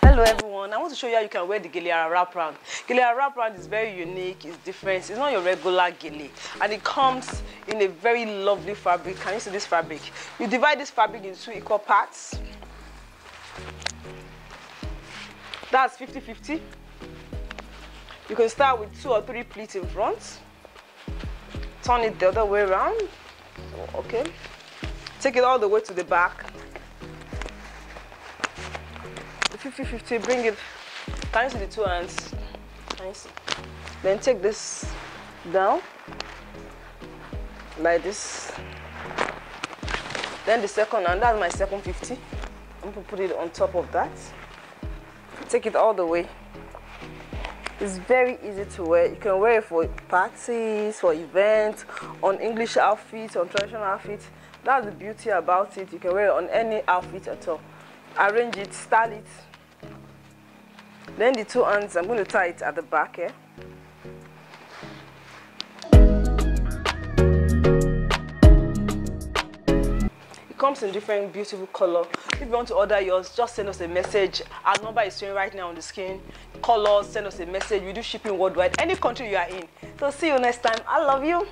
Hello everyone, I want to show you how you can wear the Gele ARA wraparound. Gele ARA wraparound is very unique, it's different, it's not your regular gele, and it comes in a very lovely fabric. Can you see this fabric? You divide this fabric into 2 equal parts. That's 50-50. You can start with 2 or 3 pleats in front. Turn it the other way around. Okay. Take it all the way to the back. 50-50, bring it. Can you see the 2 hands? Can you see? Then take this down like this. Then the second hand, that's my second 50. I'm going to put it on top of that. Take it all the way. It's very easy to wear. You can wear it for parties, for events, on English outfits, on traditional outfits. That's the beauty about it. You can wear it on any outfit at all. Arrange it, style it. Then the 2 hands, I'm going to tie it at the back here. It comes in different beautiful color. If you want to order yours, just send us a message. Our number is showing right now on the screen. Call us, send us a message. We do shipping worldwide, any country you are in. So see you next time. I love you.